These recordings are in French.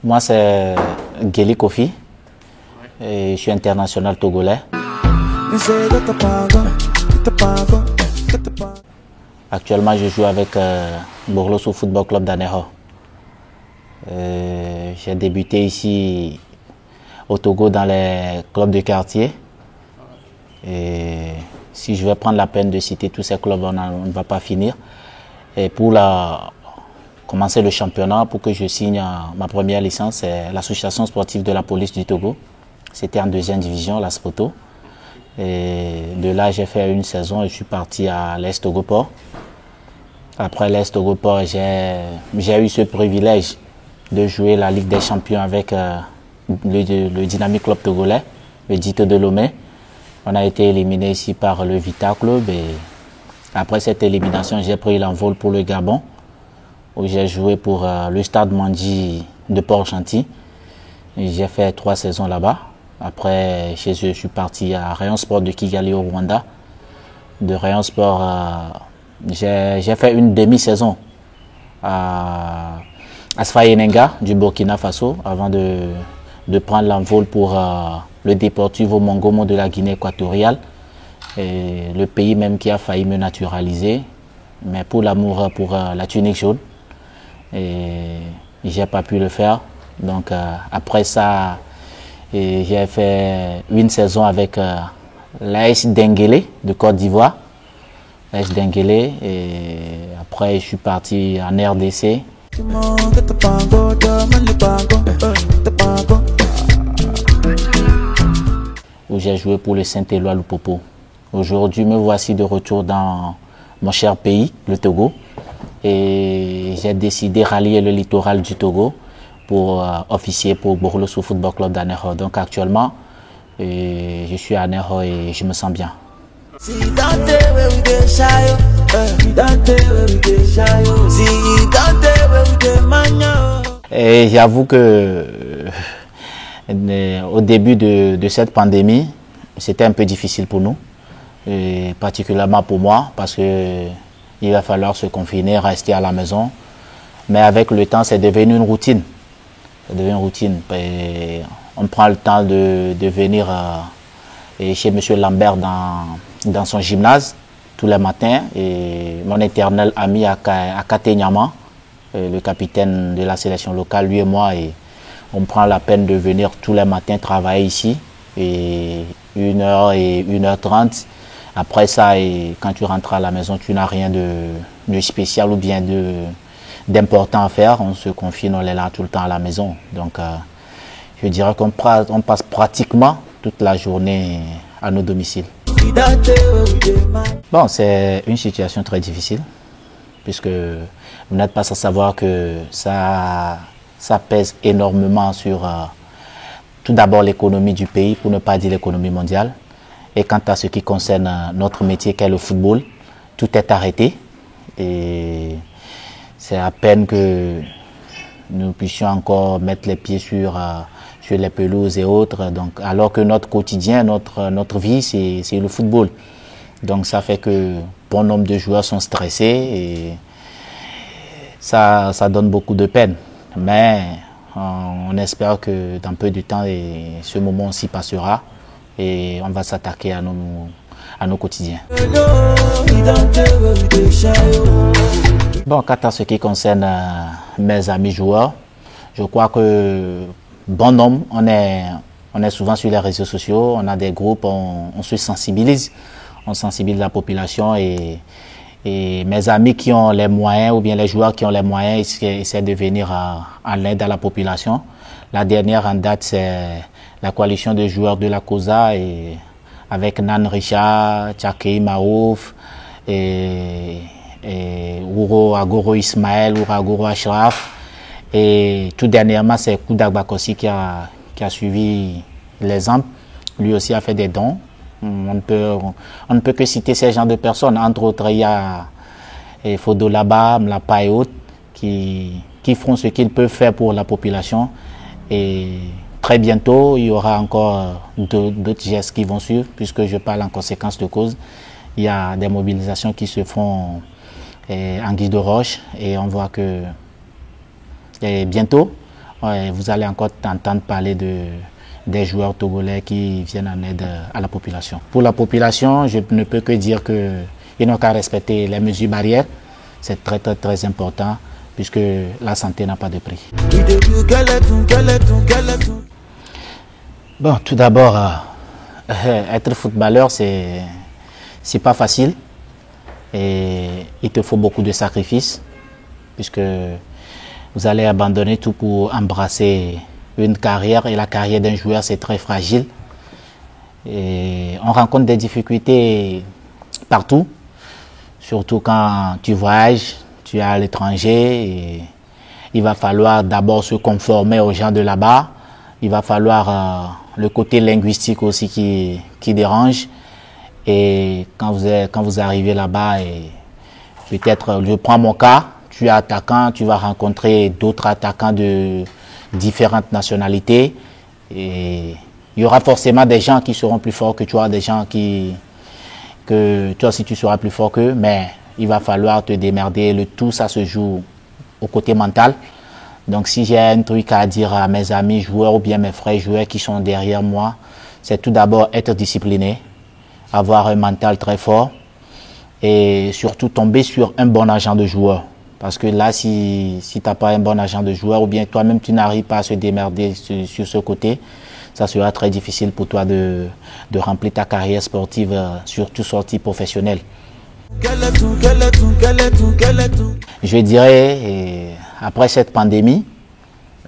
Moi, c'est Guéli Kofi. Et je suis international togolais. Actuellement, je joue avec Borloso Football Club d'Aneho. J'ai débuté ici au Togo dans les clubs de quartier. Et si je vais prendre la peine de citer tous ces clubs, on ne va pas finir. Et pour commencer le championnat, pour que je signe ma première licence, c'est l'association sportive de la police du Togo. C'était en 2e division, la Spoto. Et de là, j'ai fait une saison et je suis parti à l'Est Togoport. Après l'Est Togoport, j'ai eu ce privilège de jouer la Ligue des Champions avec le Dynamic Club togolais, le Dito de Lomé. On a été éliminé ici par le Vita Club et après cette élimination, j'ai pris l'envol pour le Gabon où j'ai joué pour le Stade Mandi de Port-Gentil. J'ai fait 3 saisons là-bas. Après, chez eux, je suis parti à Rayon Sport de Kigali au Rwanda. De Rayon Sport, j'ai fait une demi-saison à Sfayenenga du Burkina Faso avant de prendre l'envol pour le Deportivo Mongomo de la Guinée équatoriale. Et le pays même qui a failli me naturaliser, mais pour l'amour pour la tunique jaune. Et j'ai pas pu le faire. Donc après ça, j'ai fait une saison avec l'AS Denguélé de Côte d'Ivoire. l'AS Denguélé. Et après, je suis parti en RDC. Où j'ai joué pour le Saint-Éloi Lupopo. Aujourd'hui, me voici de retour dans mon cher pays, le Togo. Et j'ai décidé de rallier le littoral du Togo pour officier pour Borloso Football Club d'Aneho. Donc actuellement, je suis à Aneho et je me sens bien. Et j'avoue que au début de cette pandémie, c'était un peu difficile pour nous, et particulièrement pour moi, parce que il va falloir se confiner, rester à la maison. Mais avec le temps, c'est devenu une routine. Ça devient une routine. Et on prend le temps de venir chez M. Lambert dans son gymnase tous les matins. Et mon éternel ami Akate Nyama, le capitaine de la sélection locale, lui et moi, et on prend la peine de venir tous les matins travailler ici. Et 1h et 1h30. Après ça, et quand tu rentres à la maison, tu n'as rien de spécial ou bien d'important à faire. On se confine, on est là tout le temps à la maison. Donc, je dirais qu'on passe pratiquement toute la journée à nos domiciles. Bon, c'est une situation très difficile, puisque vous n'êtes pas sans savoir que ça pèse énormément sur tout d'abord l'économie du pays, pour ne pas dire l'économie mondiale. Et quant à ce qui concerne notre métier qu'est le football, tout est arrêté. Et c'est à peine que nous puissions encore mettre les pieds sur les pelouses et autres. Donc, alors que notre quotidien, notre vie, c'est le football. Donc ça fait que bon nombre de joueurs sont stressés et ça donne beaucoup de peine. Mais on espère que dans peu de temps, ce moment aussi passera. Et on va s'attaquer à nos quotidiens. Bon, quant à ce qui concerne mes amis joueurs, je crois que bon nombre, on est souvent sur les réseaux sociaux, on a des groupes, on se sensibilise, on sensibilise la population et mes amis qui ont les moyens ou bien les joueurs qui ont les moyens essaient de venir en aide à la population. La dernière en date, c'est la coalition de joueurs de la COSA et avec Nan Richard, Tchakei Maouf et Ouro Agoro Ismaël, Ouro Agoro Ashraf. Et tout dernièrement, c'est Koudak Bakossi qui a suivi l'exemple. Lui aussi a fait des dons. On ne peut que citer ces genres de personnes. Entre autres, il y a Fodo Laba, Mlapa et autres qui feront ce qu'ils peuvent faire pour la population. Et très bientôt, il y aura encore d'autres gestes qui vont suivre, puisque je parle en conséquence de cause. Il y a des mobilisations qui se font en guise de roche et on voit que Et bientôt, vous allez encore entendre parler des joueurs togolais qui viennent en aide à la population. Pour la population, je ne peux que dire qu'ils n'ont qu'à respecter les mesures barrières. C'est très, très, très important puisque la santé n'a pas de prix. Bon, tout d'abord, être footballeur, c'est pas facile et il te faut beaucoup de sacrifices puisque vous allez abandonner tout pour embrasser une carrière et la carrière d'un joueur, c'est très fragile. Et on rencontre des difficultés partout, surtout quand tu voyages, tu es à l'étranger et il va falloir d'abord se conformer aux gens de là-bas. Il va falloir le côté linguistique aussi qui dérange. Et quand vous arrivez là-bas, et peut-être, je prends mon cas, tu es attaquant, tu vas rencontrer d'autres attaquants de différentes nationalités. Et il y aura forcément des gens qui seront plus forts que toi, des gens que toi aussi tu seras plus fort qu'eux, mais il va falloir te démerder. Le tout, ça se joue au côté mental. Donc si j'ai un truc à dire à mes amis joueurs ou bien mes frères joueurs qui sont derrière moi, c'est tout d'abord être discipliné, avoir un mental très fort et surtout tomber sur un bon agent de joueur. Parce que là, si tu n'as pas un bon agent de joueur ou bien toi-même tu n'arrives pas à se démerder sur ce côté, ça sera très difficile pour toi de remplir ta carrière sportive, surtout sortie professionnelle. Je dirais, après cette pandémie,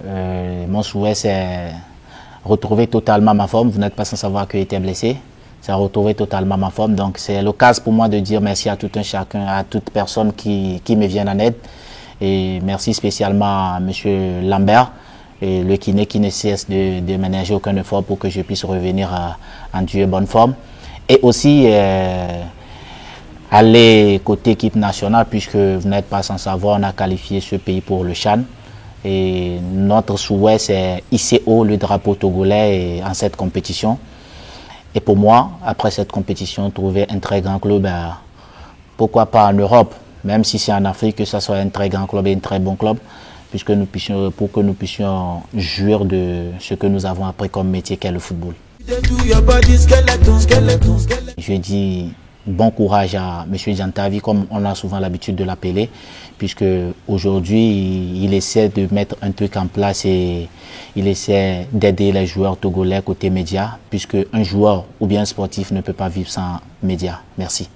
mon souhait c'est retrouver totalement ma forme. Vous n'êtes pas sans savoir que j'étais blessé. C'est retrouver totalement ma forme. Donc c'est l'occasion pour moi de dire merci à tout un chacun, à toute personne qui me vient en aide. Et merci spécialement à M. Lambert, et le kiné qui ne cesse de ménager aucun effort pour que je puisse revenir en due et bonne forme. Et aussi aller côté équipe nationale, puisque vous n'êtes pas sans savoir, on a qualifié ce pays pour le CHAN. Et notre souhait, c'est hisser haut le drapeau togolais en cette compétition. Et pour moi, après cette compétition, trouver un très grand club, pourquoi pas en Europe, même si c'est en Afrique, que ce soit un très grand club et un très bon club, pour que nous puissions jouir de ce que nous avons appris comme métier qu'est le football. Je dis bon courage à M. Diantavi, comme on a souvent l'habitude de l'appeler, puisque aujourd'hui, il essaie de mettre un truc en place et il essaie d'aider les joueurs togolais côté médias, puisque un joueur ou bien un sportif ne peut pas vivre sans médias. Merci.